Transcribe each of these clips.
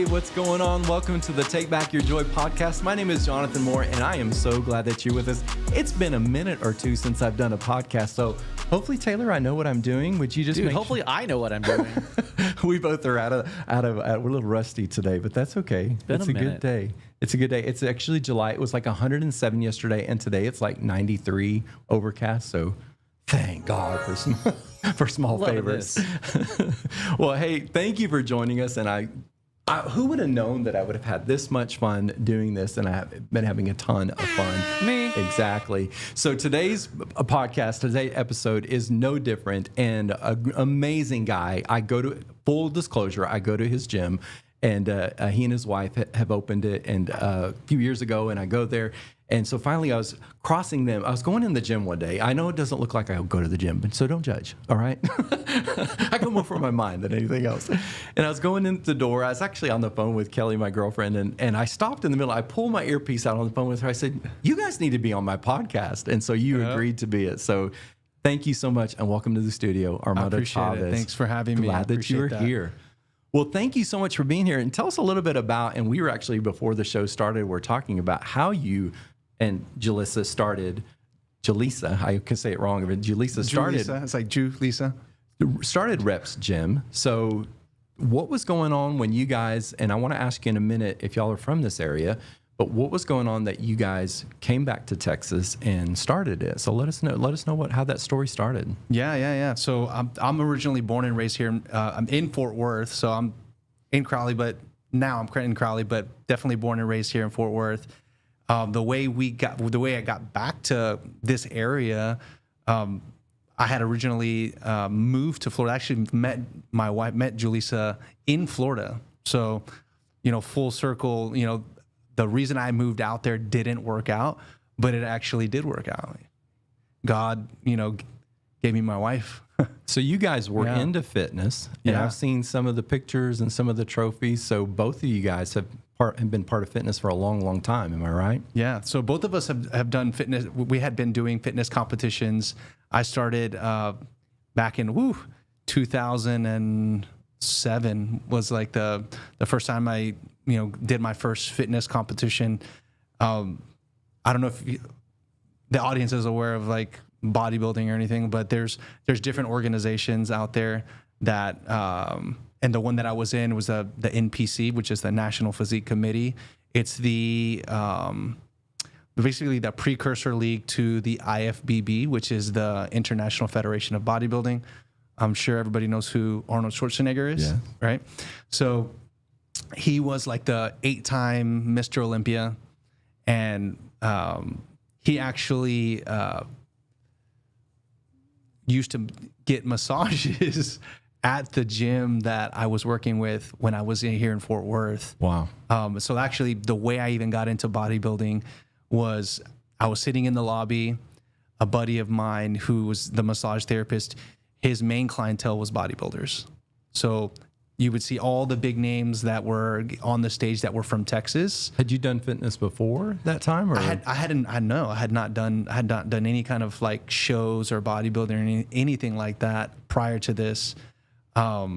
what's going on? Welcome to the Take Back Your Joy podcast. My name is Jonathan Moore, and I am so glad that you're with us. It's been a minute or two since I've done a podcast, so hopefully, Taylor, I know what I'm doing. Would you just hopefully I know what I'm doing. We both are we're a little rusty today, but that's okay. It's a good day. It's a good day. It's actually July. It was like 107 yesterday, and today it's like 93 overcast, so thank God for small favors. Well, hey, thank you for joining us. And who would have known that I would have had this much fun doing this? And I have been having a ton of fun. Me. Exactly. So today's episode is no different. And an amazing guy. Full disclosure, I go to his gym. And he and his wife have opened it a few years ago, and I go there. And so finally I was crossing them. I was going in the gym one day. I know it doesn't look like I go to the gym, but so don't judge, all right? I go more for my mind than anything else. And I was going in the door. I was actually on the phone with Kelly, my girlfriend, and I stopped in the middle. I pulled my earpiece out on the phone with her. I said, you guys need to be on my podcast. And so you agreed to be it. So thank you so much, and welcome to the studio, Armando Chavez. It. Thanks for having me. Glad that you were here. Well, thank you so much for being here. And tell us a little bit about, and we were actually, before the show started, we're talking about how you and Julissa started, I can say it wrong, but Julissa started. Julissa. It's like Julissa. Started Reps Gym. So what was going on when you guys, and I want to ask you in a minute if y'all are from this area, but what was going on that you guys came back to Texas and started it? So let us know how that story started. Yeah. So I'm originally born and raised here. I'm in Fort Worth, so I'm in Crowley, but now I'm in Crowley, but definitely born and raised here in Fort Worth. The way I got back to this area, I had originally moved to Florida. I actually met Julissa in Florida. So, full circle, the reason I moved out there didn't work out, but it actually did work out. God, gave me my wife. So you guys were into fitness, and I've seen some of the pictures and some of the trophies. So both of you guys have been part of fitness for a long, long time. Am I right? Yeah. So both of us have done fitness. We had been doing fitness competitions. I started back in 2007 was like the first time I did my first fitness competition. I don't know if the audience is aware of like bodybuilding or anything, but there's different organizations out there that and the one that I was in was the NPC, which is the National Physique Committee. It's the basically the precursor league to the IFBB, which is the International Federation of Bodybuilding. I'm sure everybody knows who Arnold Schwarzenegger is, right? So he was like the 8-time Mr. Olympia, and he actually used to get massages at the gym that I was working with when I was here in Fort Worth. Wow. So actually the way I even got into bodybuilding was I was sitting in the lobby, a buddy of mine who was the massage therapist, his main clientele was bodybuilders. So you would see all the big names that were on the stage that were from Texas. Had you done fitness before that time? Or? I had not done any kind of like shows or bodybuilding or anything like that prior to this. I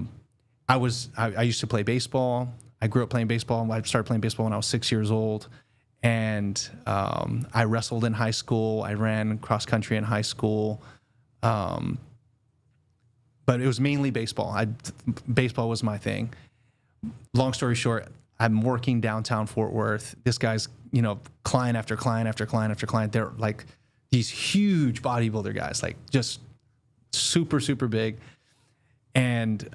used to play baseball. I grew up playing baseball. I started playing baseball when I was 6 years old. And I wrestled in high school. I ran cross country in high school. But it was mainly baseball. Baseball was my thing. Long story short, I'm working downtown Fort Worth. This guy's, client after client after client after client. They're like these huge bodybuilder guys, like just super, super big. And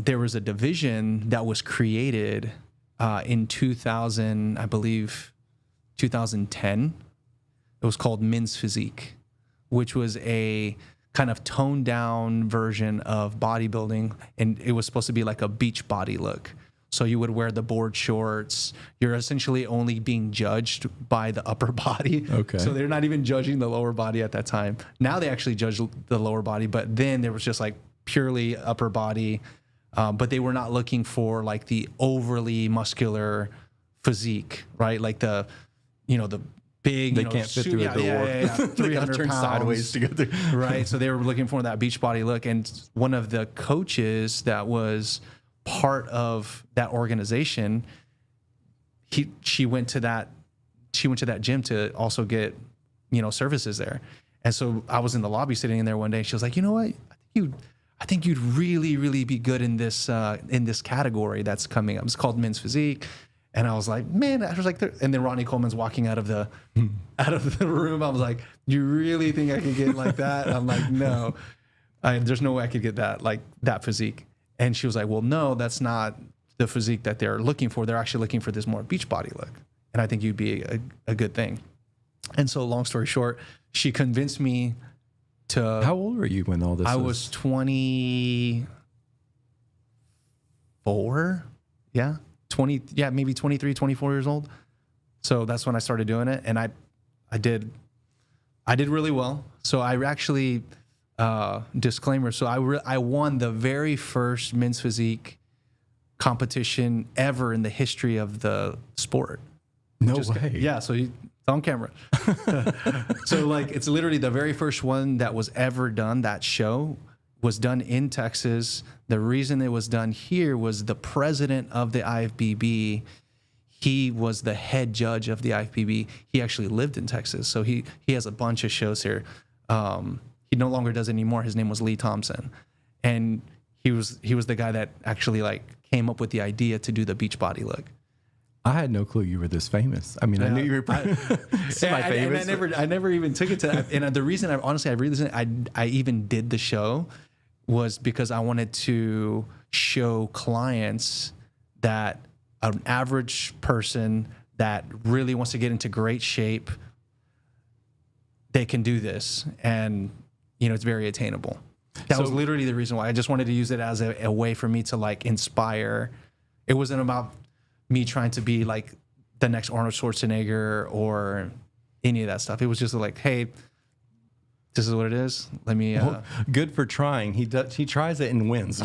there was a division that was created in 2000, I believe, 2010. It was called Men's Physique, which was a kind of toned down version of bodybuilding, and it was supposed to be like a beach body look. So you would wear the board shorts. You're essentially only being judged by the upper body. Okay. So they're not even judging the lower body at that time. Now they actually judge the lower body, but then there was just like purely upper body. But they were not looking for like the overly muscular physique, right? Like the big, they can't fit through a door. 300 turn pounds sideways to get there. right? So they were looking for that beach body look. And one of the coaches that was part of that organization, she went to that gym to also get, services there. And so I was in the lobby sitting in there one day, and she was like, you know what? I think you'd really, really be good in this category that's coming up. It's called men's physique. And I was like, man, I was like, and then Ronnie Coleman's walking out of the room. I was like, you really think I could get like that? I'm like, no, there's no way I could get that physique. And she was like, well, no, that's not the physique that they're looking for. They're actually looking for this more beach body look. And I think you'd be a good thing. And so long story short, she convinced me to. How old were you when all this I was 24. Yeah. Maybe 23, 24 years old. So that's when I started doing it. And I did really well. So I actually, disclaimer. So I won the very first men's physique competition ever in the history of the sport. No way. Yeah. So it's on camera. So it's literally the very first one that was ever done. That show was done in Texas. The reason it was done here was the president of the IFBB. He was the head judge of the IFBB. He actually lived in Texas. So he has a bunch of shows here. He no longer does anymore. His name was Lee Thompson. And he was the guy that actually came up with the idea to do the beach body look. I had no clue you were this famous. I mean, I knew you were semi-famous. And I never even took it to that. And the reason I even did the show was because I wanted to show clients that an average person that really wants to get into great shape, they can do this. And, it's very attainable. That was literally the reason why. I just wanted to use it as a way for me to inspire. It wasn't about me trying to be the next Arnold Schwarzenegger or any of that stuff. It was just hey, this is what it is. Let me. Good for trying. He tries it and wins.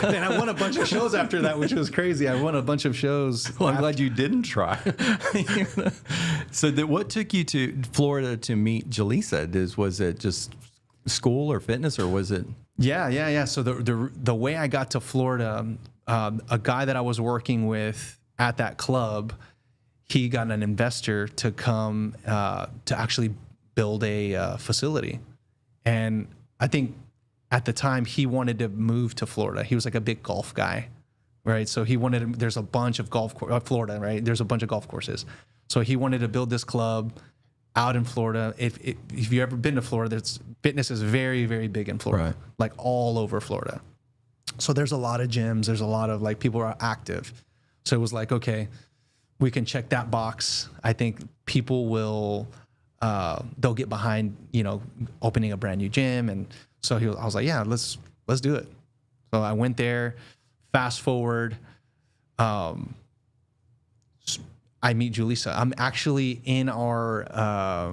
And I won a bunch of shows after that, which was crazy. I won a bunch of shows. Well, I'm glad you didn't try. So what took you to Florida to meet Jaleesa? Was it just school or fitness, or was it? Yeah. So the way I got to Florida, a guy that I was working with at that club, he got an investor to come to actually build a facility. And I think at the time he wanted to move to Florida. He was a big golf guy, right? So he wanted, there's a bunch of Florida, right? There's a bunch of golf courses. So he wanted to build this club out in Florida. If you've ever been to Florida, fitness is very, very big in Florida, right. All over Florida. So there's a lot of gyms. There's a lot of people are active. So it was okay, we can check that box. I think people will, they'll get behind, opening a brand new gym. And so I was like, yeah, let's do it. So I went there. Fast forward, I meet Jaleesa. I'm actually in our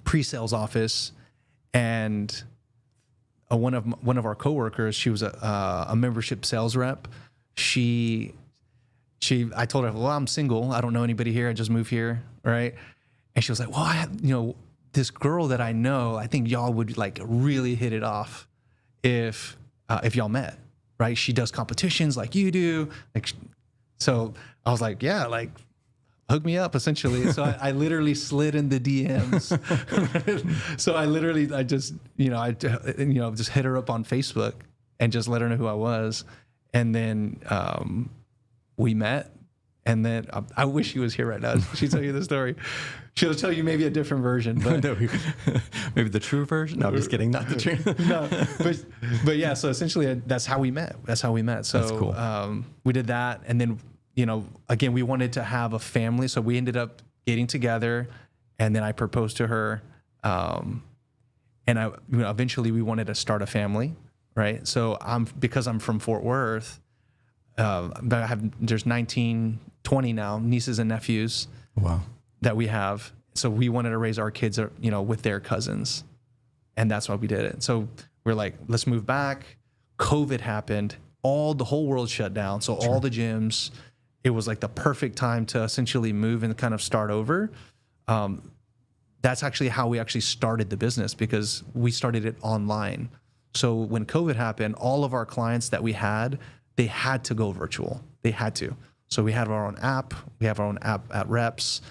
pre-sales office, and one of our coworkers, she was a membership sales rep. I told her, well, I'm single. I don't know anybody here. I just moved here, right? And she was like, well, I have, this girl that I know. I think y'all would really hit it off if y'all met, right? She does competitions like you do, So I was like, yeah, hook me up, essentially. So I literally slid in the DMs. So I just just hit her up on Facebook and just let her know who I was. And then we met. And then I wish she was here right now. She'd tell you the story. She'll tell you maybe a different version. But maybe the true version? No, I'm just kidding. Not the true. No, but yeah, so essentially that's how we met. So that's cool. We did that. And then, again, we wanted to have a family. So we ended up getting together, and then I proposed to her. And eventually we wanted to start a family, right? So because I'm from Fort Worth, there's 20 now nieces and nephews. Wow. That we have. So we wanted to raise our kids, with their cousins. And that's why we did it. So we're like, let's move back. COVID happened. The whole world shut down. So all the gyms, it was the perfect time to essentially move and kind of start over. That's actually how we actually started the business, because we started it online. So when COVID happened, all of our clients that we had, they had to go virtual. They had to. So we have our own app. We have our own app at Reps,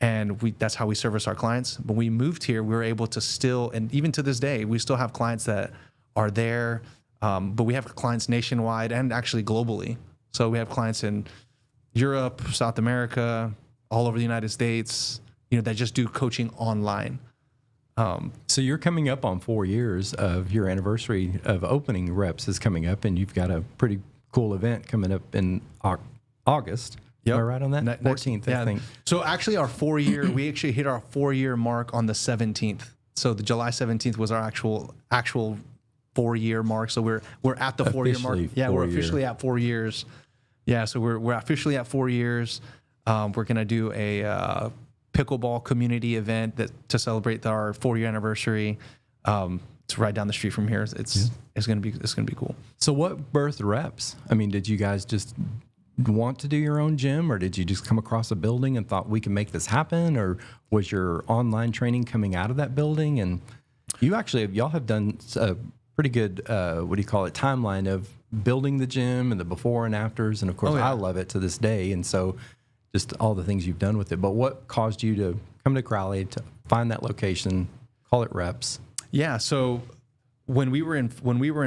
and that's how we service our clients. When we moved here, we were able to still, and even to this day, we still have clients that are there, but we have clients nationwide and actually globally. So we have clients in Europe, South America, all over the United States, that just do coaching online. So you're coming up on 4 years of your anniversary of opening Reps is coming up, and you've got a pretty cool event coming up in August. Yep. Am I right on that? 14th, I think. So actually we actually hit our 4-year mark on the 17th. So the July 17th was our actual 4-year mark. So we're at the 4-year mark. Yeah, we're officially at 4 years. Yeah, so we're officially at 4 years. We're gonna do a pickleball community event to celebrate our 4-year anniversary. It's right down the street from here. It's gonna be cool. So what birthed Reps? I mean, did you guys just want to do your own gym, or did you just come across a building and thought we can make this happen, or was your online training coming out of that building? And y'all have done a pretty good timeline of building the gym and the before and afters, and of course I love it to this day, and so just all the things you've done with it. But what caused you to come to Crowley, to find that location, call it Reps? Yeah, so when we were in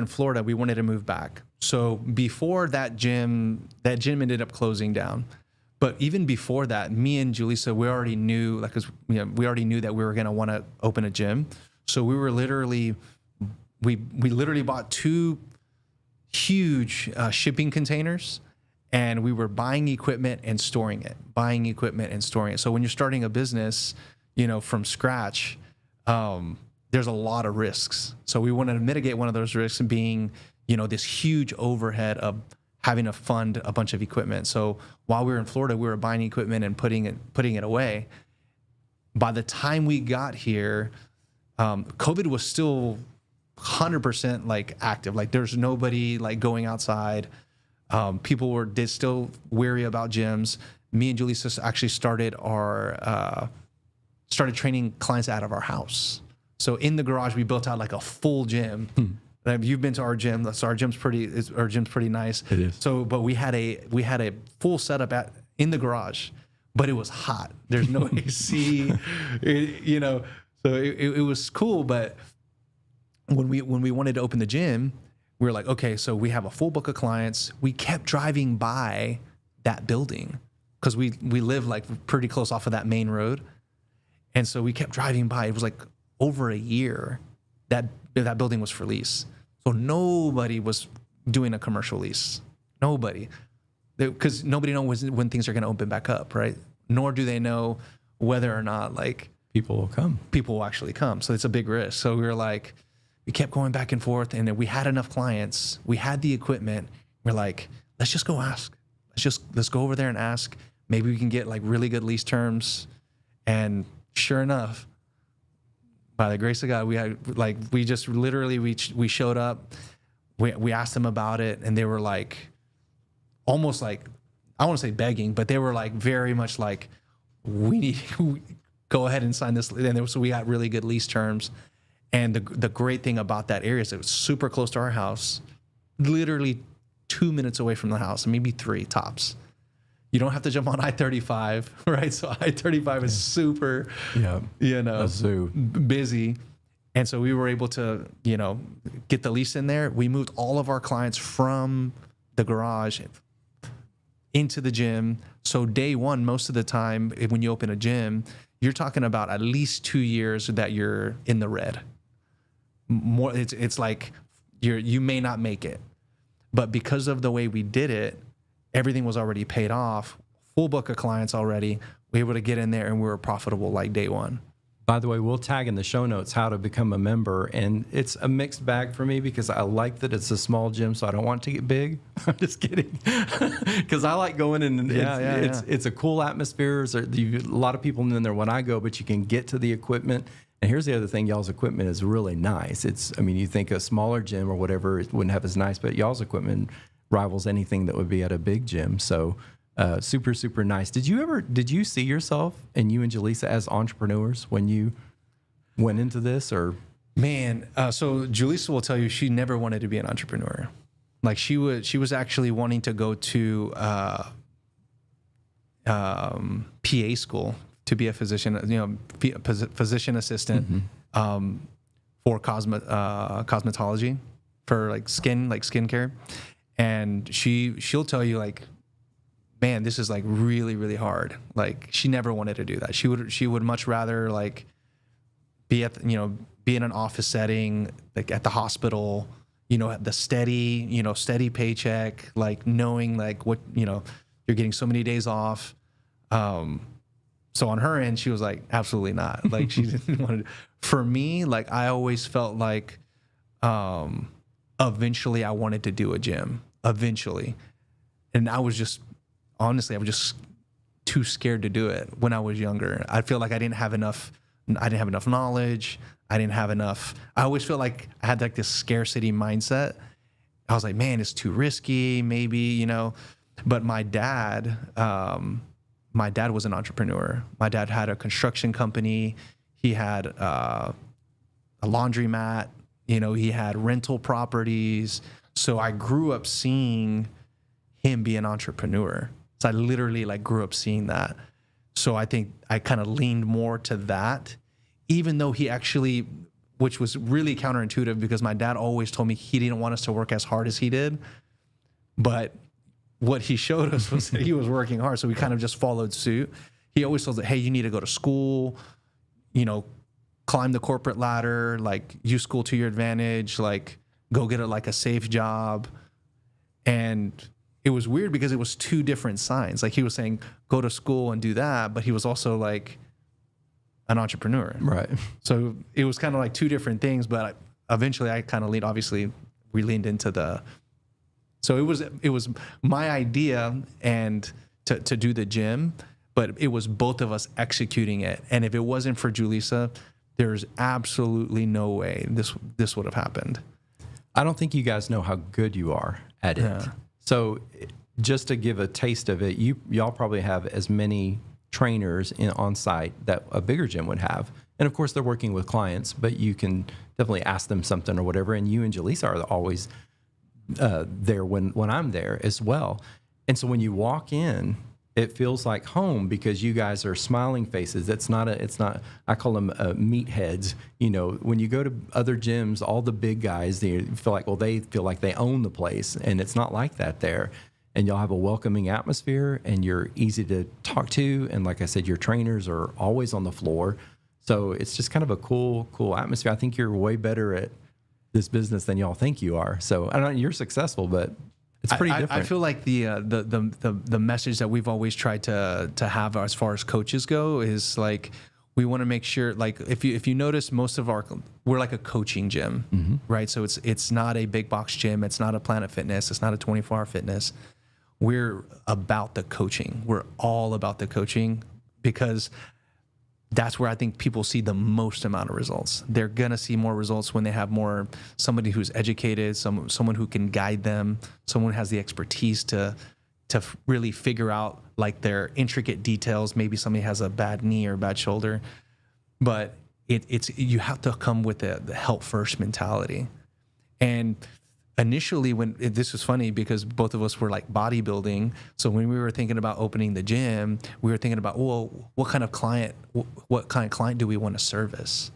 Florida, we wanted to move back. So before that gym ended up closing down. But even before that, me and Julissa, we already knew, we already knew that we were going to want to open a gym. So we were literally bought 2 huge shipping containers, and we were buying equipment and storing it. So when you're starting a business, from scratch, there's a lot of risks. So we wanted to mitigate one of those risks being, this huge overhead of having to fund a bunch of equipment. So while we were in Florida, we were buying equipment and putting it away. By the time we got here, COVID was still 100% active. There's nobody going outside. People were still wary about gyms. Me and Julissa actually started training clients out of our house. So in the garage, we built out a full gym. You've been to our gym. So our gym's pretty nice. It is. So, but we had a full setup in the garage, but it was hot. There's no AC. So it was cool. But when we wanted to open the gym, we were like, okay, so we have a full book of clients. We kept driving by that building because we live pretty close off of that main road, and so we kept driving by. It was over a year that building was for lease. So nobody was doing a commercial lease. Nobody. Because nobody knows when things are going to open back up, right? Nor do they know whether or not people will come. People will actually come. So it's a big risk. So we kept going back and forth, and we had enough clients. We had the equipment. We're like, let's just go ask. Let's go over there and ask. Maybe we can get really good lease terms. And sure enough, by the grace of God, we had we just literally we showed up, we asked them about it, and they were almost I want to say begging, but they were very much we need go ahead and sign this. And so we got really good lease terms. And the great thing about that area is it was super close to our house, literally 2 minutes away from the house, maybe 3 tops. You don't have to jump on I-35, right? So I-35 is super, busy. And so we were able to, get the lease in there. We moved all of our clients from the garage into the gym. So day one, most of the time, when you open a gym, you're talking about at least 2 years that you're in the red. More, it's you may not make it. But because of the way we did it, everything was already paid off, full book of clients already. We were able to get in there and we were profitable day one. By the way, we'll tag in the show notes how to become a member. And it's a mixed bag for me because I like that it's a small gym, so I don't want it to get big. I'm just kidding. Because I like going in. It's a cool atmosphere. A lot of people in there when I go, but you can get to the equipment. And here's the other thing. Y'all's equipment is really nice. You think a smaller gym or whatever, it wouldn't have as nice, but y'all's equipment rivals anything that would be at a big gym. So super, super nice. Did you see yourself and you and Julissa as entrepreneurs when you went into this, or? Man, so Julissa will tell you she never wanted to be an entrepreneur. She was actually wanting to go to PA school to be a physician, be a physician assistant for cosmetology, for like skincare. And she'll tell you like, man, this is like really, really hard. Like she never wanted to do that. She would much rather like be in an office setting, like at the hospital, the steady paycheck, like knowing like what, you're getting so many days off. So on her end, she was like, absolutely not. Like she didn't want to. For me, like I always felt like, eventually I wanted to do a gym eventually. And I was just too scared to do it when I was younger. I feel like I didn't have enough knowledge. I always felt like I had like this scarcity mindset. I was like, man, it's too risky, maybe, but my dad was an entrepreneur. My dad had a construction company. He had a laundromat, he had rental properties. So I grew up seeing him be an entrepreneur. So I literally like grew up seeing that. So I think I kind of leaned more to that, even though he actually, which was really counterintuitive because my dad always told me he didn't want us to work as hard as he did. But what he showed us was that he was working hard. So we kind of just followed suit. He always told us, hey, you need to go to school, climb the corporate ladder, like use school to your advantage, like go get a safe job. And it was weird because it was two different signs. Like he was saying, go to school and do that. But he was also like an entrepreneur. Right. So it was kind of like two different things. But eventually I kind of we leaned into so it was my idea and to do the gym, but it was both of us executing it. And if it wasn't for Julissa, there's absolutely no way this would have happened. I don't think you guys know how good you are at it. So just to give a taste of it, y'all probably have as many trainers on site that a bigger gym would have. And of course they're working with clients, but you can definitely ask them something or whatever. And you and Julissa are always there when I'm there as well. And so when you walk in, it feels like home because you guys are smiling faces. It's not, I call them meatheads. When you go to other gyms, all the big guys, they feel like they own the place. And it's not like that there. And y'all have a welcoming atmosphere and you're easy to talk to. And like I said, your trainers are always on the floor. So it's just kind of a cool atmosphere. I think you're way better at this business than y'all think you are. So I don't know, you're successful, but it's pretty different. I feel like the message that we've always tried to have as far as coaches go is like, we want to make sure, like if you notice, we're like a coaching gym, right? So it's not a big box gym. It's not a Planet Fitness. It's not a 24-hour fitness. We're about the coaching. We're all about the coaching because that's where I think people see the most amount of results. They're going to see more results when they have somebody who's educated, someone who can guide them, someone who has the expertise to really figure out like their intricate details. Maybe somebody has a bad knee or bad shoulder, but you have to come with the help first mentality. And initially this was funny because both of us were like bodybuilding. So when we were thinking about opening the gym, we were thinking about, what kind of client do we want to service?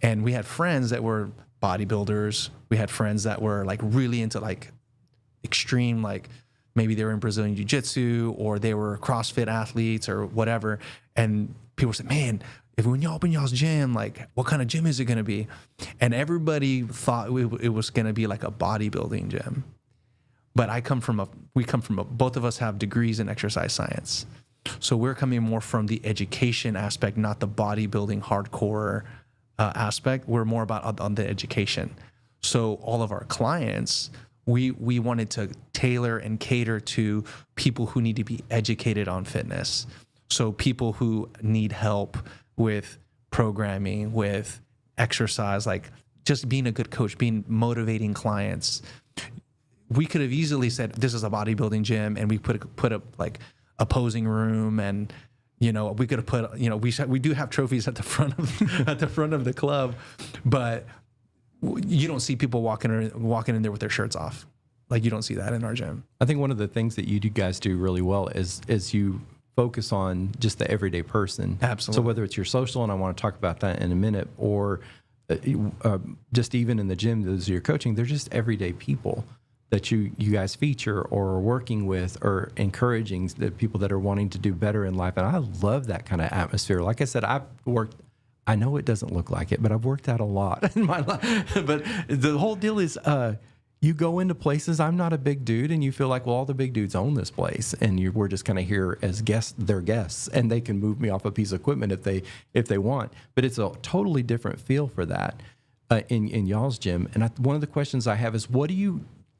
And we had friends that were bodybuilders. We had friends that were like really into like extreme, like maybe they were in Brazilian jiu-jitsu or they were CrossFit athletes or whatever. And people said, man, when y'all open y'all's gym, like what kind of gym is it going to be? And everybody thought it was going to be like a bodybuilding gym. But both of us have degrees in exercise science. So we're coming more from the education aspect, not the bodybuilding hardcore aspect. We're more about on the education. So all of our clients, we wanted to tailor and cater to people who need to be educated on fitness. So people who need help with programming, with exercise, like just being a good coach, motivating clients. We could have easily said, this is a bodybuilding gym, and we put up like a posing room, and we could have put, we do have trophies at the front of the club, but you don't see people walking in there with their shirts off. Like you don't see that in our gym. I think one of the things that you guys do really well is you focus on just the everyday person. Absolutely. So whether it's your social, and I want to talk about that in a minute, or just even in the gym, those you're coaching, they're just everyday people that you guys feature or are working with or encouraging the people that are wanting to do better in life. And I love that kind of atmosphere. Like I said, I know it doesn't look like it, but I've worked out a lot in my life. But the whole deal is you go into places, I'm not a big dude, and you feel like, well, all the big dudes own this place, and we're just kind of here as guests, they're guests, and they can move me off a piece of equipment if they want. But it's a totally different feel for that in y'all's gym. And one of the questions I have is,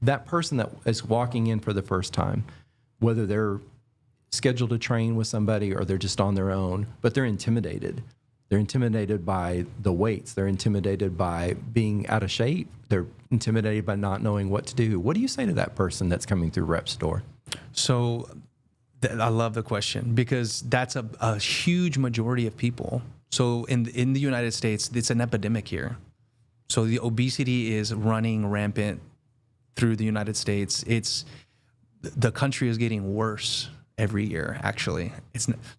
that person that is walking in for the first time, whether they're scheduled to train with somebody or they're just on their own, but they're intimidated. They're intimidated by the weights. They're intimidated by being out of shape. They're intimidated by not knowing what to do. What do you say to that person that's coming through Rep's door? So I love the question, because that's a huge majority of people. So in the United States, it's an epidemic here. So the obesity is running rampant through the United States. The country is getting worse every year, actually.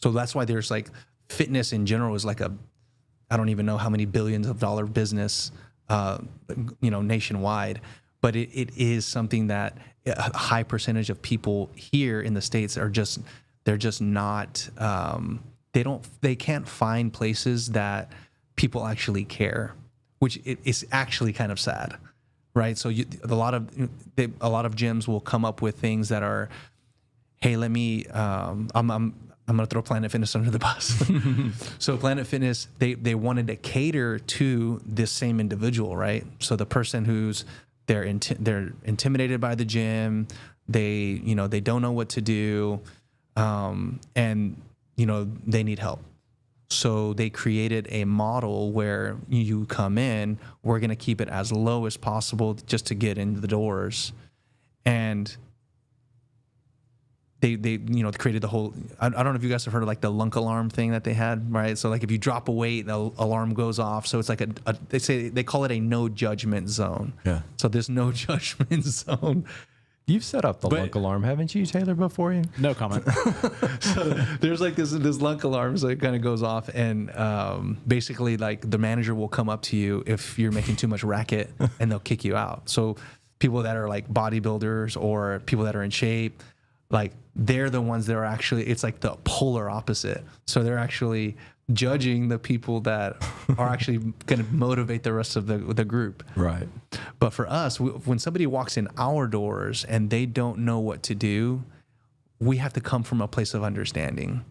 So that's why there's like fitness in general is like I don't even know how many billions of dollar business, nationwide, but it is something that a high percentage of people here in the States they're just not, they can't find places that people actually care, which is actually kind of sad. Right. So a lot of gyms will come up with things that are, hey, let me, I'm going to throw Planet Fitness under the bus. So Planet Fitness, they wanted to cater to this same individual, right? So the person they're intimidated by the gym, they don't know what to do, and they need help. So they created a model where you come in, we're going to keep it as low as possible just to get into the doors. And they created the whole, I don't know if you guys have heard of like the lunk alarm thing that they had, right? So like if you drop a weight, the alarm goes off. So it's like they call it a no judgment zone. Yeah. So there's no judgment zone. You've set up the lunk alarm, haven't you, Taylor, before you? No comment. So there's like this lunk alarm, so it kind of goes off, and basically like the manager will come up to you if you're making too much racket, and they'll kick you out. So people that are like bodybuilders or people that are in shape, like they're the ones that are actually, it's like the polar opposite. So they're actually judging the people that are actually going to motivate the rest of the group. Right. But for us, when somebody walks in our doors and they don't know what to do, we have to come from a place of understanding.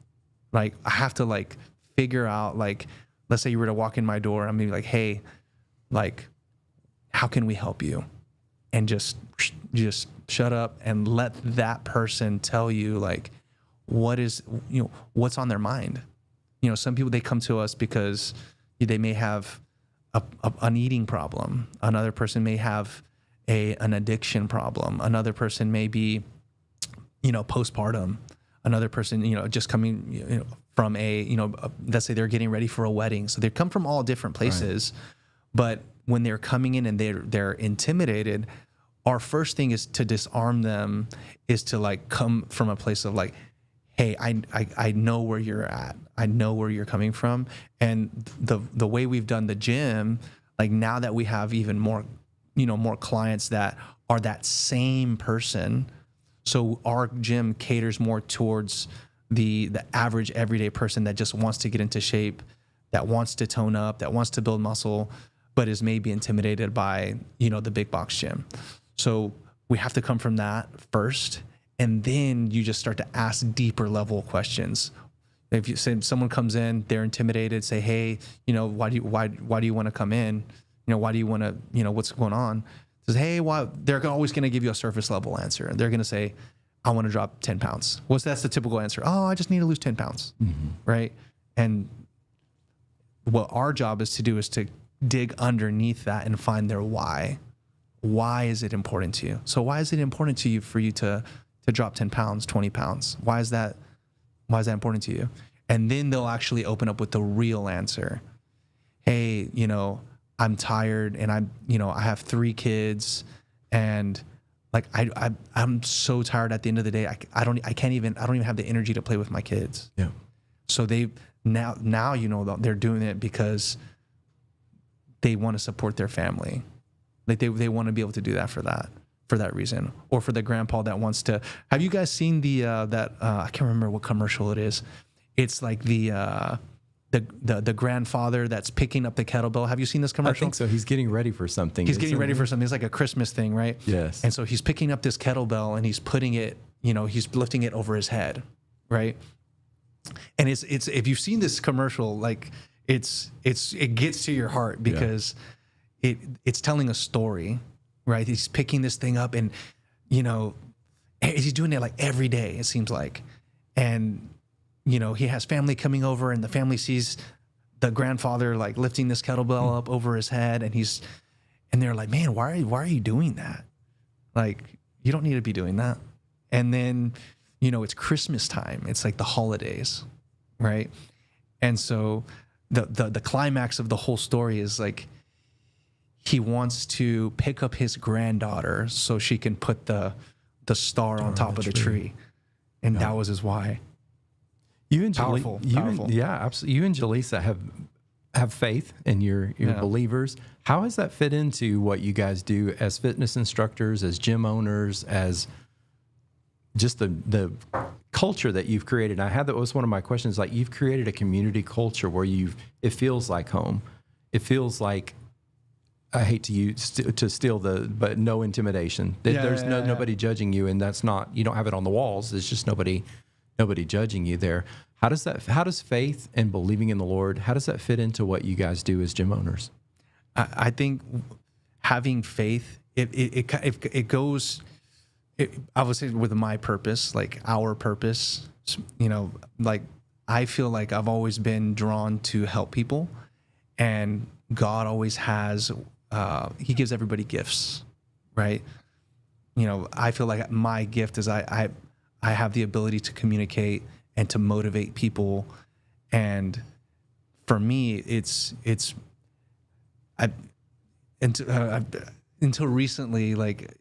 Like I have to like figure out, like, let's say you were to walk in my door, I'm gonna be like, hey, like, how can we help you? And just shut up and let that person tell you like what's on their mind. Some people, they come to us because they may have an eating problem. Another person may have an addiction problem. Another person may be, postpartum. Another person, just coming, from let's say they're getting ready for a wedding. So they come from all different places. Right. But when they're coming in and they're intimidated, our first thing is to disarm them, is to like come from a place of like, hey, I know where you're at. I know where you're coming from. And the way we've done the gym, like now that we have even more, more clients that are that same person. So our gym caters more towards the average everyday person that just wants to get into shape, that wants to tone up, that wants to build muscle, but is maybe intimidated by, the big box gym. So we have to come from that first. And then you just start to ask deeper level questions. If you say someone comes in, they're intimidated, say, hey, why do you want to come in? Why do you want to, what's going on? Says, hey, why? They're always going to give you a surface level answer. They're going to say, I want to drop 10 pounds. That's the typical answer. Oh, I just need to lose 10 pounds. Mm-hmm. Right. And what our job is to do is to dig underneath that and find their why. Why is it important to you? So why is it important to you for you to drop 10 pounds, 20 pounds? Why is that important to you? And then they'll actually open up with the real answer. Hey, I'm tired and I have 3 kids and like I'm so tired at the end of the day. I don't even have the energy to play with my kids. Yeah. So they now you know they're doing it because they want to support their family. Like they want to be able to do that for that reason, or for the grandpa that wants to. Have you guys seen the I can't remember what commercial it is. It's like the grandfather that's picking up the kettlebell. Have you seen this commercial? I think so. He's getting ready for something. He's getting ready for something. It's like a Christmas thing, right? Yes. And so he's picking up this kettlebell and he's putting it, you know, he's lifting it over his head, right? And it's if you've seen this commercial, like it gets to your heart because it's telling a story, right? He's picking this thing up and, you know, he's doing it like every day, it seems like. And, you know, he has family coming over and the family sees the grandfather like lifting this kettlebell up over his head, and they're like, man, why are you doing that? Like, you don't need to be doing that. And then, you know, it's Christmas time. It's like the holidays, right? And so the climax of the whole story is like he wants to pick up his granddaughter so she can put the star on top of the tree. And that was his why. You and Powerful. Yeah, absolutely. You and Jaleesa have faith and you're believers. How has that fit into what you guys do as fitness instructors, as gym owners, as just the culture that you've created? And that was one of my questions. Like, you've created a community culture where it feels like home. It feels like, I hate to steal but no intimidation. There's nobody judging you, and that's not, you don't have it on the walls. It's just nobody judging you there. How does faith and believing in the Lord, how does that fit into what you guys do as gym owners? I think having faith, it goes, I would say with my purpose, like our purpose, you know, like I feel like I've always been drawn to help people, and God always has, he gives everybody gifts, right? You know, I feel like my gift is I have the ability to communicate and to motivate people. And for me, until recently, like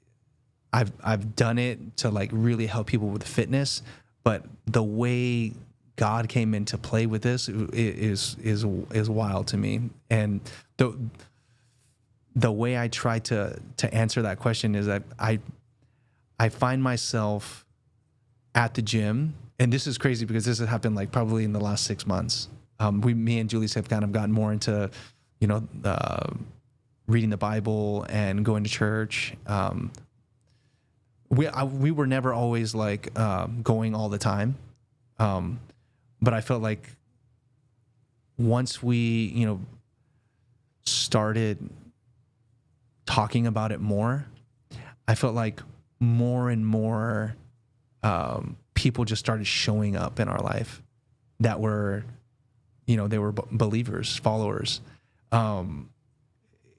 I've done it to like really help people with fitness, but the way God came into play with this is wild to me. And the way I try to answer that question is that I find myself at the gym, and this is crazy because this has happened like probably in the last 6 months. Me and Julie have kind of gotten more into, you know, reading the Bible and going to church. We were never always like going all the time, but I felt like once we, you know, started talking about it more, I felt like more and more people just started showing up in our life that were, you know, they were believers, followers.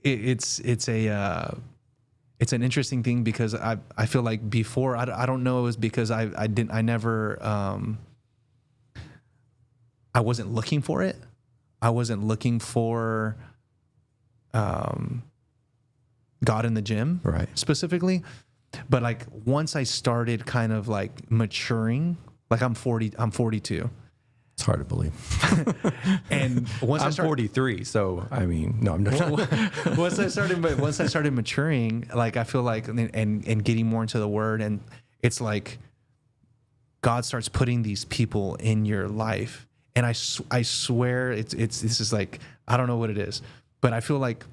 It's an interesting thing because I feel like before, I don't know, it was because I wasn't looking for it. I wasn't looking for God in the gym, right, specifically. But like once I started kind of like maturing, like I'm 42. It's hard to believe. And once I'm 43, so I mean, no, I'm not. once I started maturing, like I feel like and getting more into the Word, and it's like God starts putting these people in your life, and I swear this is like, I don't know what it is, but I feel like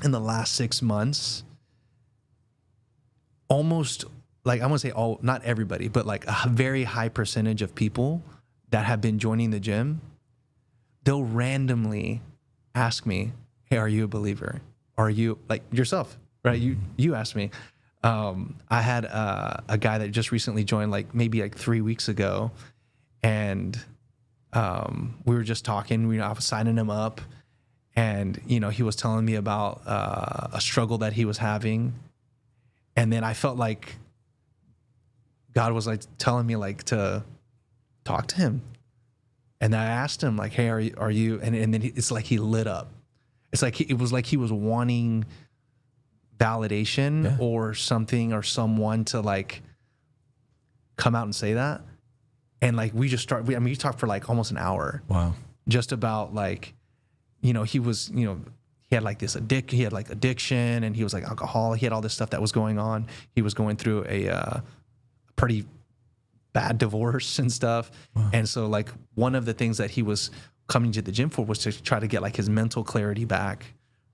in the last 6 months, almost like, I want to say all, not everybody, but like a very high percentage of people that have been joining the gym, they'll randomly ask me, hey, are you a believer? Are you, like yourself, right? You asked me. I had a guy that just recently joined, like maybe like 3 weeks ago, and we were just talking. I was signing him up, and you know, he was telling me about a struggle that he was having, and then I felt like God was like telling me like to talk to him, and I asked him like, hey, are you? And then it's like he lit up. It's like it was like he was wanting validation or something or someone to like come out and say that. And like we talked for like almost an hour. Wow. Just about like, he was, he had like he had like addiction, and he was like alcoholic. He had all this stuff that was going on. He was going through a pretty bad divorce and stuff. Wow. And so like one of the things that he was coming to the gym for was to try to get like his mental clarity back,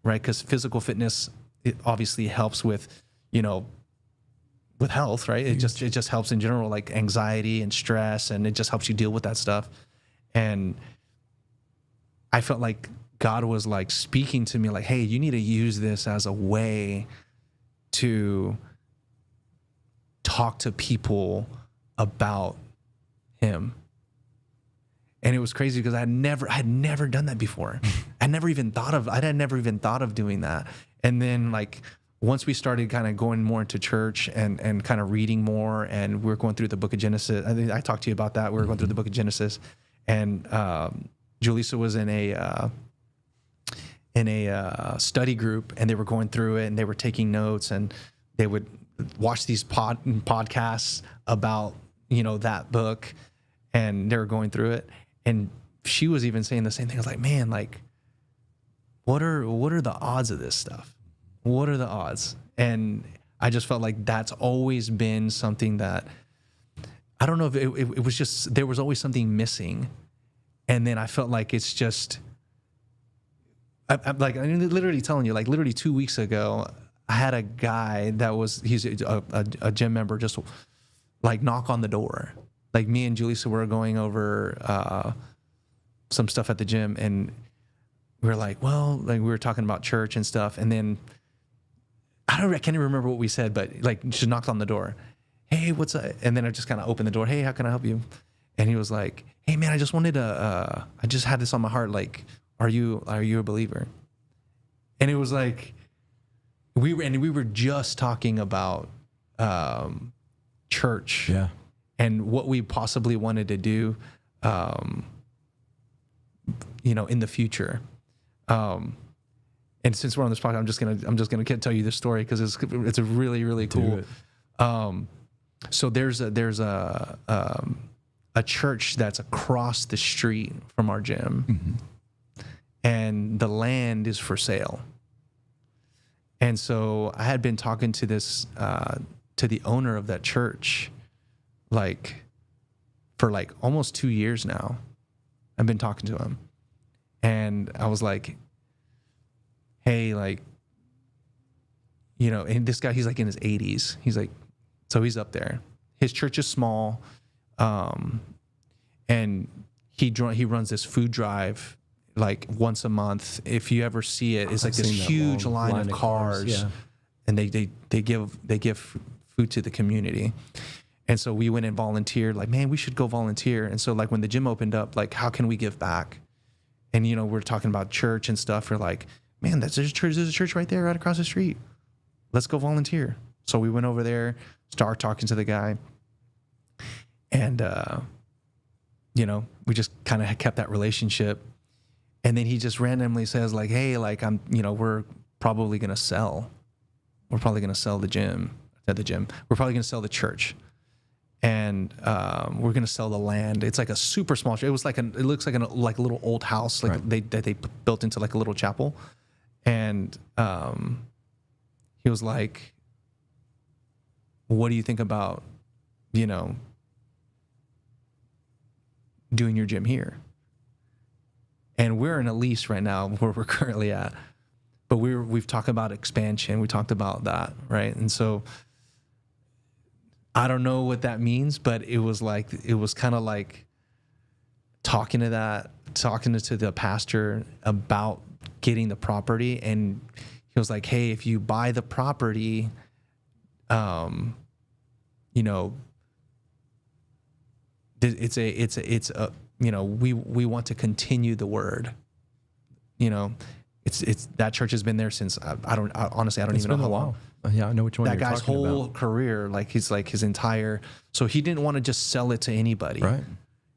right? Because physical fitness, it obviously helps with, with health, right? It just helps in general, like anxiety and stress, and it just helps you deal with that stuff. And I felt like God was like speaking to me like, hey, you need to use this as a way to talk to people about him. And it was crazy because I had never done that before. I had never even thought of doing that. And then like once we started kind of going more into church and kind of reading more, and we were going through the book of Genesis. I think I talked to you about that. We were going through the book of Genesis, and Julissa was in a study group, and they were going through it, and they were taking notes, and they would watch these podcasts about, that book, and they were going through it. And she was even saying the same thing. I was like, man, like, what are the odds of this stuff? What are the odds? And I just felt like that's always been something that, I don't know if it was just, there was always something missing. And then I felt like it's just, I'm literally telling you, like literally 2 weeks ago, I had a guy he's a gym member, just like knock on the door. Like me and Julissa were going over some stuff at the gym, and we were like, well, like we were talking about church and stuff. And then I can't even remember what we said, but like she knocked on the door. Hey, what's up? And then I just kind of opened the door. Hey, how can I help you? And he was like, hey man, I just wanted to, I just had this on my heart. Like, are you a believer? And it was like, we were just talking about church, and what we possibly wanted to do, in the future. And since we're on this podcast, I'm just gonna tell you this story because it's a really, really cool. So there's a church that's across the street from our gym, and the land is for sale. And so I had been talking to to the owner of that church, like for like almost 2 years now. I've been talking to him, and I was like, hey, like, and this guy, he's like in his 80s. He's like, so he's up there. His church is small. And he runs this food drive like once a month. If you ever see it, it's like this huge line of cars, and they give food to the community. And so we went and volunteered, like, man, we should go volunteer. And so like when the gym opened up, like, how can we give back? And, we're talking about church and stuff. We're like, man, there's a church right there, right across the street. Let's go volunteer. So we went over there, started talking to the guy. And, we just kind of kept that relationship. And then he just randomly says like, hey, like we're probably going to sell. We're probably going to sell the gym. We're probably going to sell the church. And we're going to sell the land. It's like a super small. It looks like a little old house, like they built into like a little chapel. And he was like, what do you think about, doing your gym here? And we're in a lease right now where we're currently at, but we've talked about expansion. We talked about that, right? And so I don't know what that means, but it was kind of like talking to the pastor about getting the property. And he was like, hey, if you buy the property, it's a we want to continue the word. It's that church has been there since I don't even know how long. Yeah, I know which one that you're guy's talking whole about. career, like his entire. So he didn't want to just sell it to anybody. Right.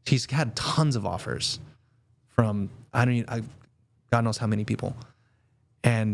He's had tons of offers from God knows how many people, and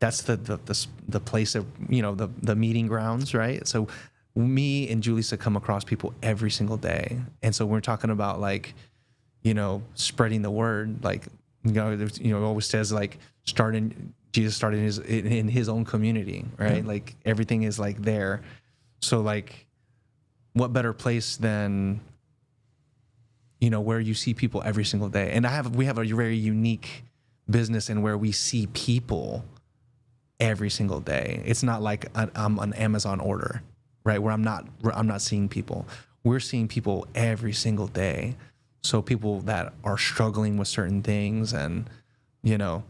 that's the place of, you know, the meeting grounds, right? So me and Julissa come across people every single day. And so we're talking about, like, you know, spreading the word, like, you know, it always says, like, Jesus started in his own community, right? Yeah. Like, everything is like there. So, like, what better place than, you know, where you see people every single day? And we have a very unique business in where we see people every single day. It's not like I'm an Amazon order, right? Where I'm not seeing people. We're seeing people every single day. So people that are struggling with certain things, and, you know,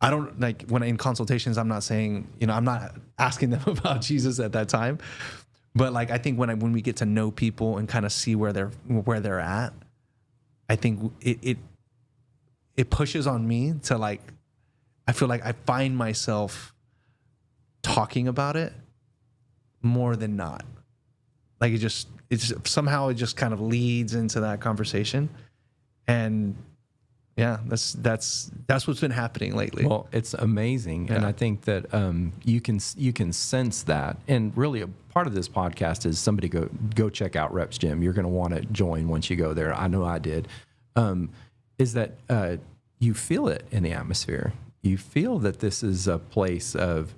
I don't, like, when in consultations, I'm not saying, you know, I'm not asking them about Jesus at that time, but, like, I think when we get to know people and kind of see where they're at, I think it pushes on me to, like, I feel like I find myself talking about it more than not. Like, it's somehow it just kind of leads into that conversation. And yeah, that's what's been happening lately. Well, it's amazing. Yeah. And I think that you can sense that. And really, a part of this podcast is somebody go check out Rep's Gym. You're going to want to join once you go there. I know I did. Is that you feel it in the atmosphere. You feel that this is a place of,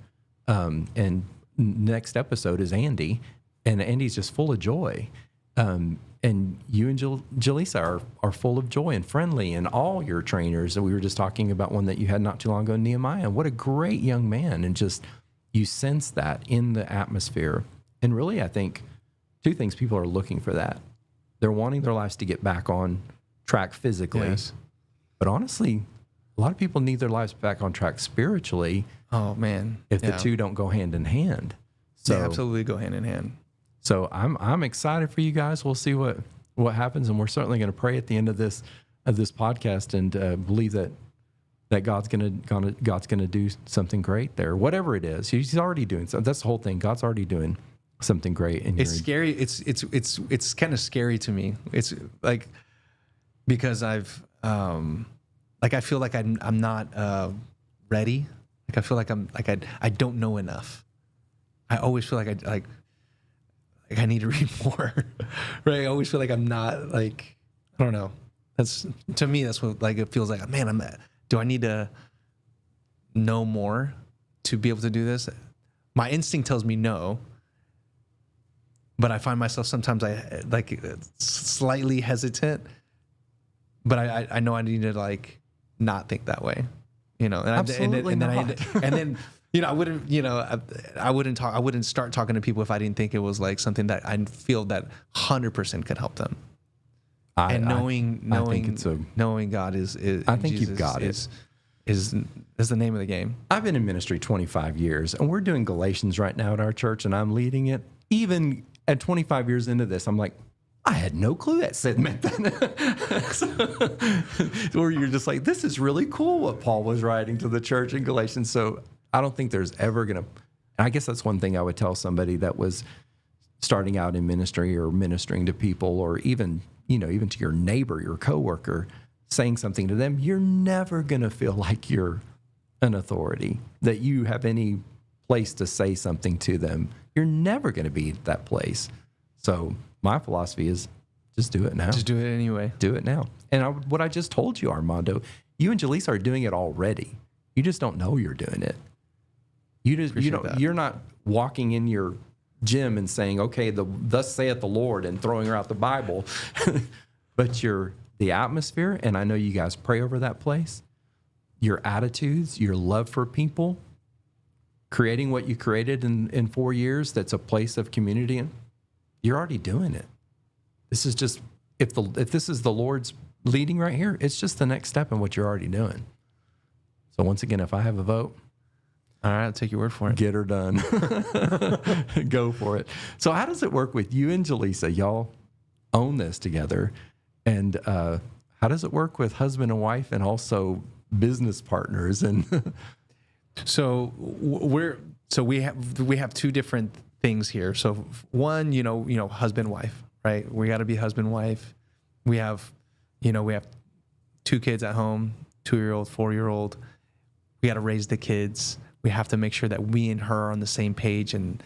and next episode is Andy, and Andy's just full of joy. And you and Julissa are full of joy and friendly, and all your trainers. And we were just talking about one that you had not too long ago, Nehemiah. What a great young man. And just, you sense that in the atmosphere. And really, I think two things people are looking for that. They're wanting their lives to get back on track physically. Yes. But honestly, a lot of people need their lives back on track spiritually. Oh, man. If the two don't go hand in hand. So they absolutely go hand in hand. So I'm excited for you guys. We'll see what happens, and we're certainly going to pray at the end of this podcast and believe that God's gonna do something great there, whatever it is. He's already doing something. That's the whole thing. God's already doing something great. And it's scary. It's kind of scary to me. It's like, because I've like, I feel like I'm not ready. Like, I feel like I don't know enough. I always feel like I need to read more, right? I always feel like I'm not, like, I don't know. To me, that's what, like, it feels like, man, do I need to know more to be able to do this? My instinct tells me no, but I find myself sometimes slightly hesitant, but I know I need to, like, not think that way, you know? And absolutely not. And then, you know, I wouldn't start talking to people if I didn't think it was, like, something that I feel that 100% could help them. Knowing God is I think Jesus, you've got it. Is the name of the game. I've been in ministry 25 years, and we're doing Galatians right now at our church, and I'm leading it. Even at 25 years into this, I'm like, I had no clue that said meant that. Or you're just like, this is really cool what Paul was writing to the church in Galatians. So I don't think there's ever going to, I guess that's one thing I would tell somebody that was starting out in ministry or ministering to people, or even to your neighbor, your coworker, saying something to them. You're never going to feel like you're an authority, that you have any place to say something to them. You're never going to be at that place. So my philosophy is just do it now. Just do it anyway. Do it now. And what I just told you, Armando, you and Julissa are doing it already. You just don't know you're doing it. You're not walking in your gym and saying, okay, thus saith the Lord, and throwing her out the Bible. But the atmosphere, and I know you guys pray over that place, your attitudes, your love for people, creating what you created in 4 years, that's a place of community, and you're already doing it. This is just, if this is the Lord's leading right here, it's just the next step in what you're already doing. So once again, if I have a vote, all right, I'll take your word for it. Get her done. Go for it. So how does it work with you and Julissa? Y'all own this together. And how does it work with husband and wife, and also business partners? And so we have two different things here. So one, husband, wife, right? We got to be husband, wife. We have 2 kids at home, 2-year-old, 4-year-old. We got to raise the kids. we have to make sure that we and her are on the same page. And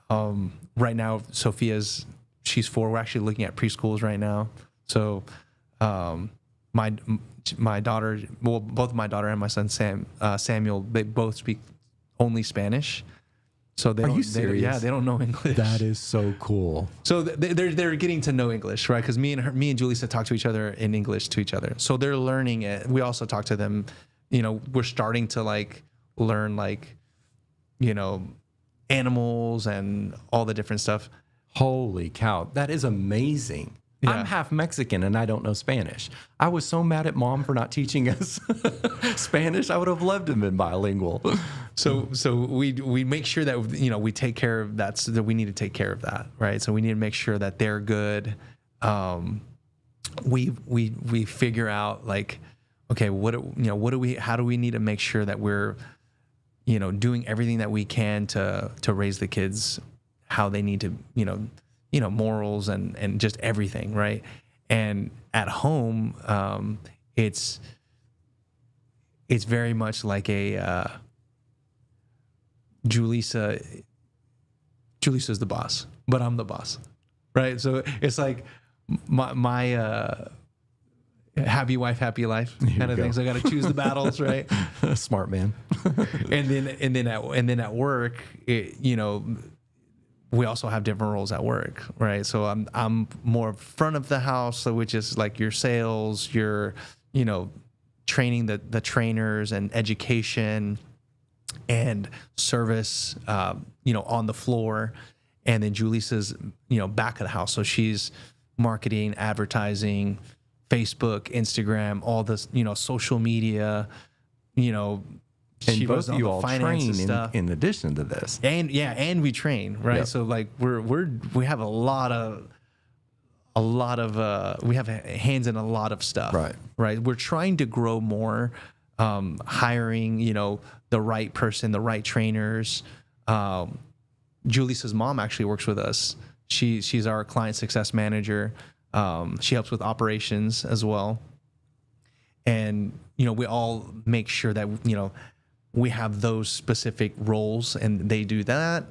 right now, she's 4. We're actually looking at preschools right now. So my daughter, well, both my daughter and my son Samuel, they both speak only Spanish. So Are you serious? They don't know English. That is so cool. So they're getting to know English, right? Because me and Julissa talk to each other in English to each other. So they're learning it. We also talk to them. We're starting to like learn like, animals and all the different stuff. Holy cow. That is amazing. Yeah. I'm half Mexican and I don't know Spanish. I was so mad at Mom for not teaching us Spanish. I would have loved to have been bilingual. So we make sure that, we take care of that. So that we need to take care of that, right? So we need to make sure that they're good. We figure out like, okay, how do we need to make sure that we're, doing everything that we can to raise the kids how they need to, morals and just everything, right? And at home, it's very much like a Julissa's the boss, but I'm the boss, right? So it's like my happy wife, happy life kind of thing. So I got to choose the battles, right? Smart man. and then at work, we also have different roles at work, right? So I'm more front of the house, so which is like your sales, your training the trainers and education and service, on the floor, and then Julissa's back of the house, so she's marketing, advertising, Facebook, Instagram, all this social media, And both of you all train in addition to this. And we train, right? Yep. So like we have a lot of we have hands in a lot of stuff. Right. We're trying to grow more, hiring, the right person, the right trainers. Julissa's mom actually works with us. She's our client success manager. She helps with operations as well. And, we all make sure that, we have those specific roles and they do that.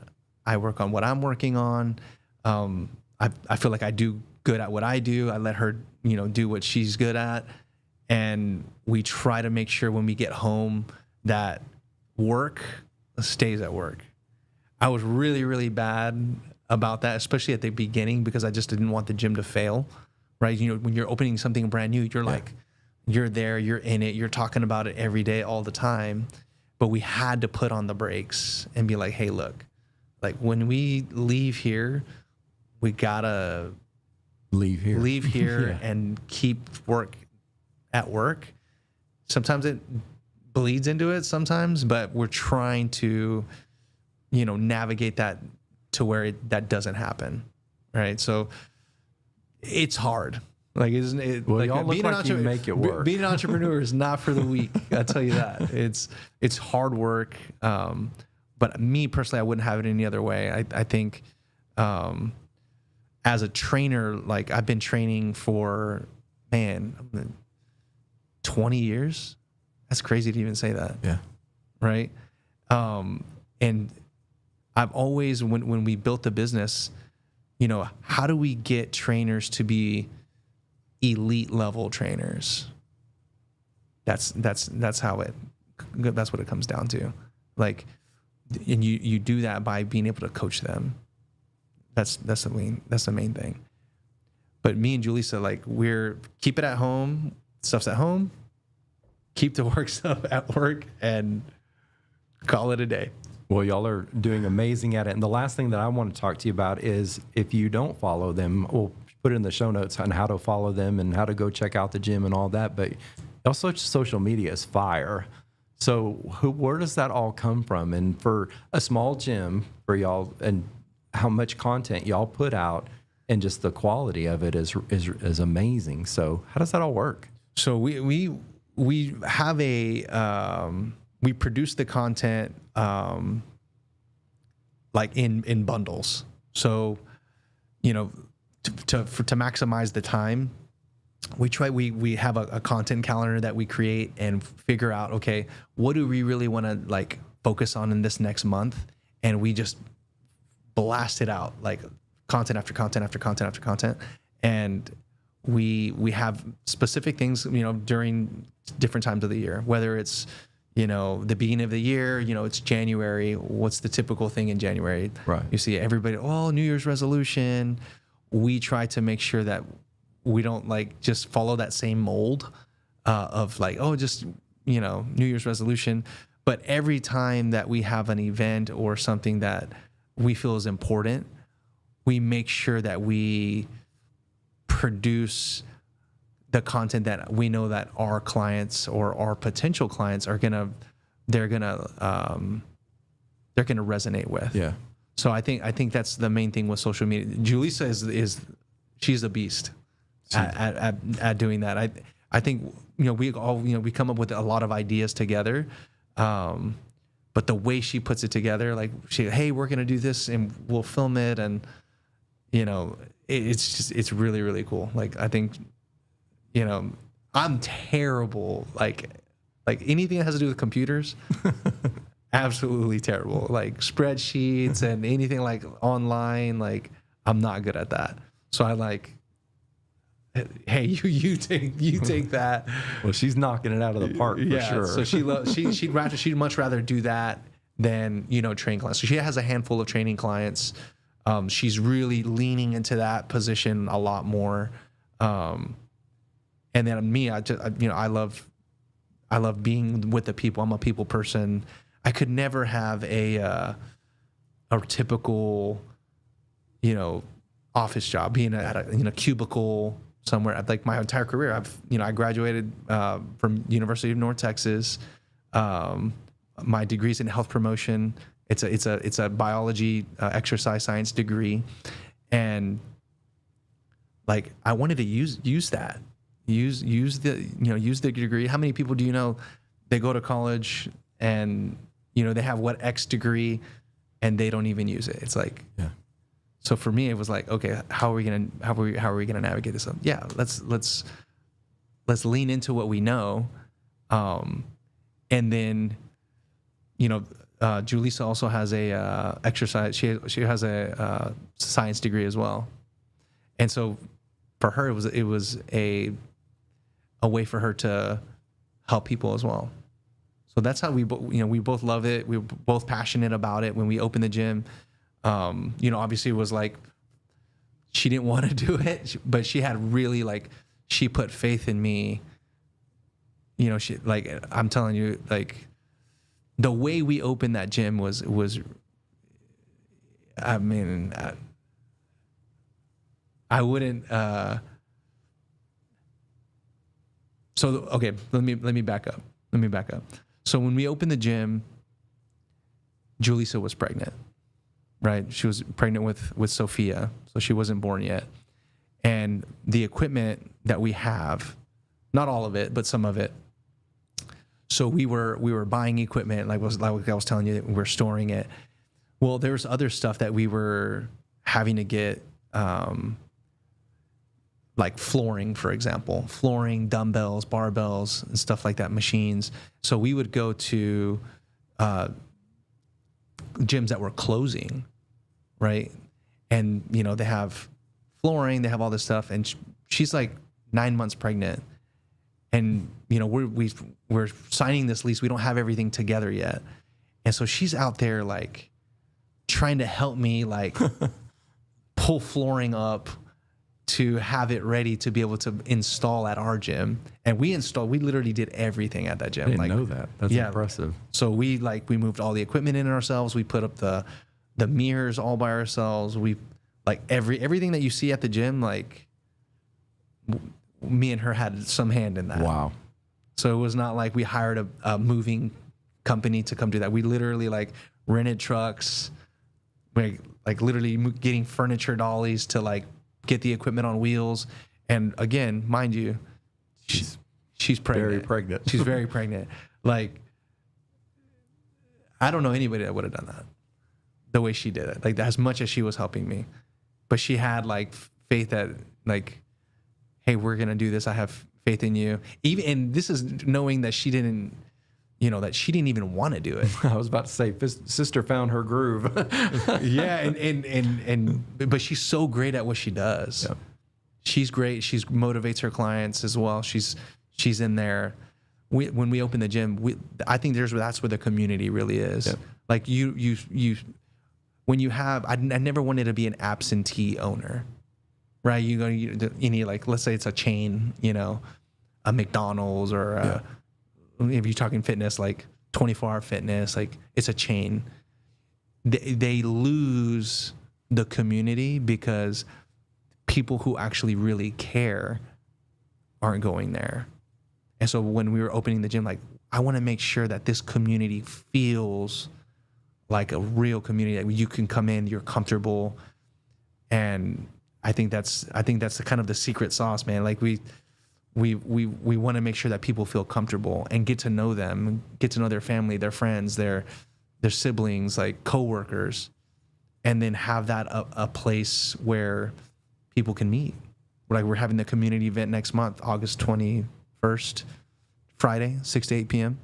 I work on what I'm working on. I feel like I do good at what I do. I let her, do what she's good at. And we try to make sure when we get home that work stays at work. I was really, really bad about that, especially at the beginning, because I just didn't want the gym to fail, right? When you're opening something brand new, you're like, you're there, you're in it, you're talking about it every day, all the time. But we had to put on the brakes and be like, hey, look, like when we leave here, we gotta leave here and keep work at work. Sometimes it bleeds into it sometimes, but we're trying to, navigate that to where that doesn't happen. Right. So it's hard. Like, isn't it? Well, like y'all look like you make it work. Being an entrepreneur is not for the weak. I tell you that. It's hard work. But me personally, I wouldn't have it any other way. I think, as a trainer, like I've been training for 20 years. That's crazy to even say that. Yeah. Right. And I've always, when we built the business, how do we get trainers to be elite level trainers? That's what it comes down to. Like, and you do that by being able to coach them. That's the main thing. But me and Julissa, like, we're keep it at home, stuff's at home, keep the work stuff at work, and call it a day. Well, y'all are doing amazing at it. And the last thing that I want to talk to you about is if you don't follow them, we'll put it in the show notes on how to follow them and how to go check out the gym and all that. But also social media is fire. So where does that all come from? And for a small gym for y'all, and how much content y'all put out, and just the quality of it is amazing. So how does that all work? So we have we produce the content like in bundles. So, to maximize the time, we have a content calendar that we create and figure out, okay, what do we really want to like focus on in this next month, and we just blast it out like content after content after content after content, and we have specific things, you know, during different times of the year, whether it's, you know, the beginning of the year, you know, it's January. What's the typical thing in January? Right. You see everybody, oh, New Year's resolution. We try to make sure that we don't like just follow that same mold of like, oh, just, you know, New Year's resolution. But every time that we have an event or something that we feel is important, we make sure that we produce the content that we know that our clients or our potential clients are they're gonna resonate with. Yeah. So I think that's the main thing with social media. Julissa is she's a beast at doing that. I think, you know, we come up with a lot of ideas together, but the way she puts it together, like hey, we're gonna do this and we'll film it, and you know, it's really, really cool. Like I think, you know, I'm terrible. Like anything that has to do with computers, absolutely terrible. Like spreadsheets and anything like online, like I'm not good at that. So I like, hey, you take that. Well, she's knocking it out of the park for sure. So she'd much rather do that than, you know, train clients. So she has a handful of training clients. She's really leaning into that position a lot more. And then me, I love being with the people. I'm a people person. I could never have a typical, you know, office job, being at a cubicle somewhere. Like my entire career, I graduated from University of North Texas. My degree's in health promotion. It's a biology, exercise science degree, and like I wanted to use that. Use the degree. How many people do you know they go to college and, you know, they have what X degree and they don't even use it? It's like, yeah. So for me, it was like, okay, how are we gonna navigate this? Yeah, let's lean into what we know, and then, you know, Julissa also has a exercise. She has a science degree as well, and so for her, it was a way for her to help people as well. So that's how we both love it. We were both passionate about it when we opened the gym. You know, obviously it was like she didn't want to do it, but she had really she put faith in me. You know, I'm telling you, like the way we opened that gym was I mean, I wouldn't. So okay, let me back up. So when we opened the gym, Julissa was pregnant, right? She was pregnant with Sophia, so she wasn't born yet. And the equipment that we have, not all of it, but some of it. So we were buying equipment, like I was telling you, we're storing it. Well, there was other stuff that we were having to get, like flooring, for example, dumbbells, barbells, and stuff like that, machines. So we would go to gyms that were closing, right? And, you know, they have flooring, they have all this stuff. And she's like 9 months pregnant. And, you know, we're signing this lease. We don't have everything together yet. And so she's out there like trying to help me like pull flooring up to have it ready to be able to install at our gym. And we literally did everything at that gym. I didn't know that. That's impressive. So we moved all the equipment in ourselves. We put up the mirrors all by ourselves. We like everything that you see at the gym, like me and her had some hand in that. Wow. So it was not like we hired a moving company to come do that. We literally like rented trucks, like literally getting furniture dollies to like get the equipment on wheels. And again, mind you, she's pregnant. Very pregnant. She's very pregnant. Like, I don't know anybody that would have done that the way she did it. Like, as much as she was helping me, but she had like faith that like, hey, we're going to do this. I have faith in you. And this is knowing that she didn't, that she didn't even want to do it. I was about to say, sister found her groove. Yeah, but she's so great at what she does. Yep. She's great. She motivates her clients as well. She's in there. When we open the gym, I think that's where the community really is. Yep. Like when you have, I never wanted to be an absentee owner, right? You need, like, let's say it's a chain, a McDonald's or if you're talking fitness, like 24-hour fitness, like it's a chain. They lose the community because people who actually really care aren't going there. And so when we were opening the gym, like, I want to make sure that this community feels like a real community, that you can come in, you're comfortable. And I think that's the kind of the secret sauce, man. Like we want to make sure that people feel comfortable and get to know them, get to know their family, their friends, their siblings, like coworkers, and then have that a place where people can meet. Like, we're having the community event next month, August 21st, Friday, 6 to 8 p.m.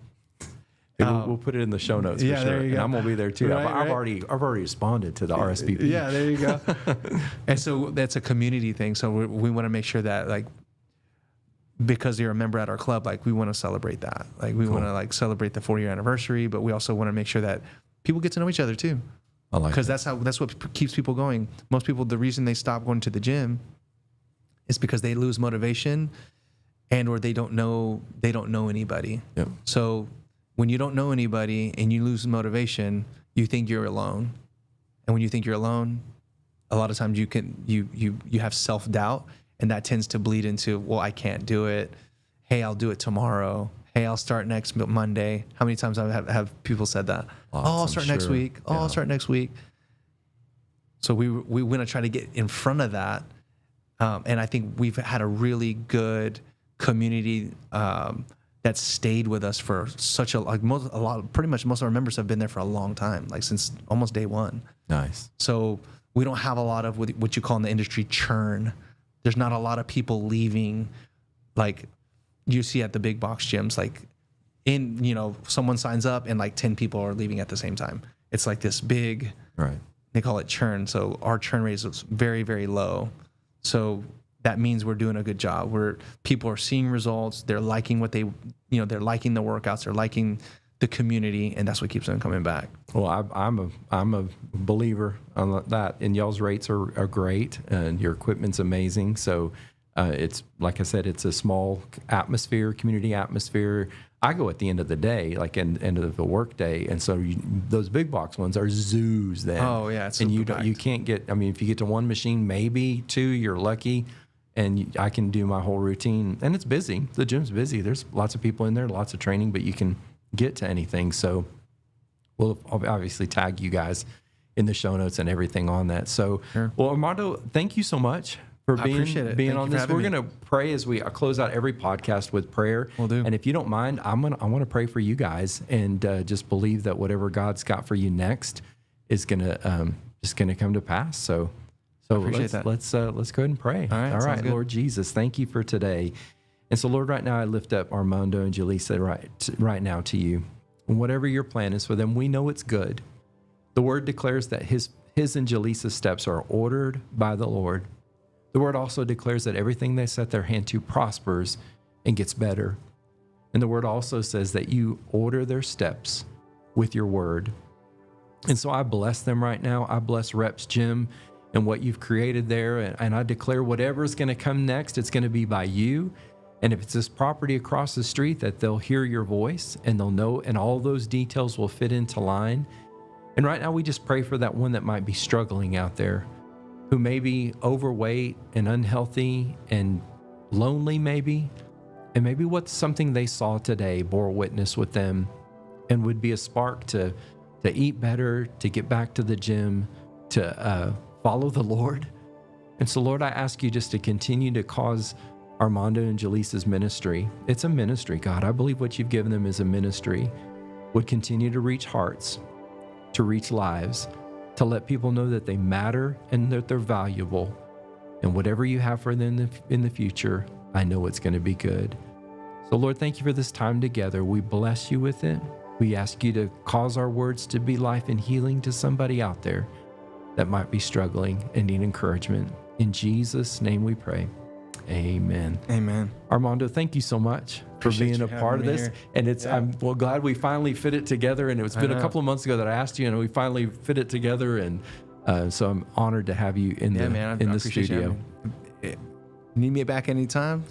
We'll put it in the show notes for sure. There you go. And I'm gonna be there too. Right, I've already responded to the RSVP. Yeah, there you go. And so that's a community thing. So we want to make sure that, like, because you're a member at our club, like, we want to celebrate that. Like, we want to, like, celebrate the 4-year anniversary, but we also want to make sure that people get to know each other too. I like, because that's what keeps people going. Most people, the reason they stop going to the gym is because they lose motivation, and or they don't know anybody. Yep. So when you don't know anybody and you lose motivation, you think you're alone. And when you think you're alone, a lot of times you have self-doubt, and that tends to bleed into, well, I can't do it. Hey, I'll do it tomorrow. Hey, I'll start next Monday. How many times have people said that? Lots, I'll start next week. Yeah. I'll start next week. So we want to try to get in front of that. And I think we've had a really good community that stayed with us for pretty much most of our members have been there for a long time, like since almost day one. Nice. So we don't have a lot of what you call in the industry churn. There's not a lot of people leaving, like you see at the big box gyms, like someone signs up and like 10 people are leaving at the same time. It's like this big, right. They call it churn. So our churn rate is very, very low. So that means we're doing a good job. People are seeing results. They're liking they're liking the workouts. They're liking the community, and that's what keeps them coming back. Well, I'm a believer on that, and y'all's rates are great, and your equipment's amazing. So it's, like I said, it's a small atmosphere, community atmosphere. I go at the end of the day, like end of the work day, and so those big box ones are zoos then. Oh yeah, it's and super you packed. can't get. I mean, if you get to one machine, maybe two, you're lucky. And I can do my whole routine, and it's busy. The gym's busy. There's lots of people in there, lots of training, but you can get to anything. So we'll obviously tag you guys in the show notes and everything on that. So, Sure. Well, Armando, thank you so much for appreciate it. being Thank on you for this. having We're me. going to pray as we close out every podcast with prayer. Will do. And if you don't mind, I want to pray for you guys and just believe that whatever God's got for you next is going to just going to come to pass. So let's go ahead and pray. All right, All sounds right, good. Lord Jesus, thank you for today. And so, Lord, right now I lift up Armando and Jaleesa right now to you. And whatever your plan is for them, we know it's good. The word declares that his and Jaleesa's steps are ordered by the Lord. The word also declares that everything they set their hand to prospers and gets better. And the word also says that you order their steps with your word. And so I bless them right now. I bless Reps Gym and what you've created there. And I declare whatever is going to come next, it's going to be by you. And if it's this property across the street, that they'll hear your voice and they'll know, and all those details will fit into line. And right now we just pray for that one that might be struggling out there, who may be overweight and unhealthy and lonely maybe. And maybe what's something they saw today bore witness with them and would be a spark to eat better, to get back to the gym, to follow the Lord. And so, Lord, I ask you just to continue to cause Armando and Jaleesa's ministry. It's a ministry, God. I believe what you've given them is a ministry. Would continue to reach hearts, to reach lives, to let people know that they matter and that they're valuable. And whatever you have for them in the future, I know it's going to be good. So, Lord, thank you for this time together. We bless you with it. We ask you to cause our words to be life and healing to somebody out there that might be struggling and need encouragement. In Jesus' name we pray. Amen. Amen. Armando, thank you so much for Appreciate being you a having part of me this. here. And Yeah. I'm glad we finally fit it together. And it's been a know. couple of months ago that I asked you, and we finally fit it together. And so I'm honored to have you in the appreciate you studio. having me. Need me back anytime?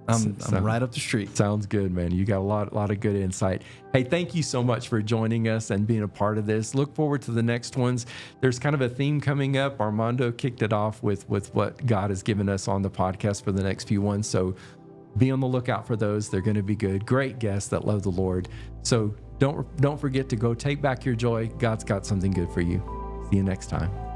I'm right up the street. Sounds good, man. You got a lot of good insight. Hey, thank you so much for joining us and being a part of this. Look forward to the next ones. There's kind of a theme coming up. Armando kicked it off with what God has given us on the podcast for the next few ones. So be on the lookout for those. They're going to be good. Great guests that love the Lord. So don't forget to go take back your joy. God's got something good for you. See you next time.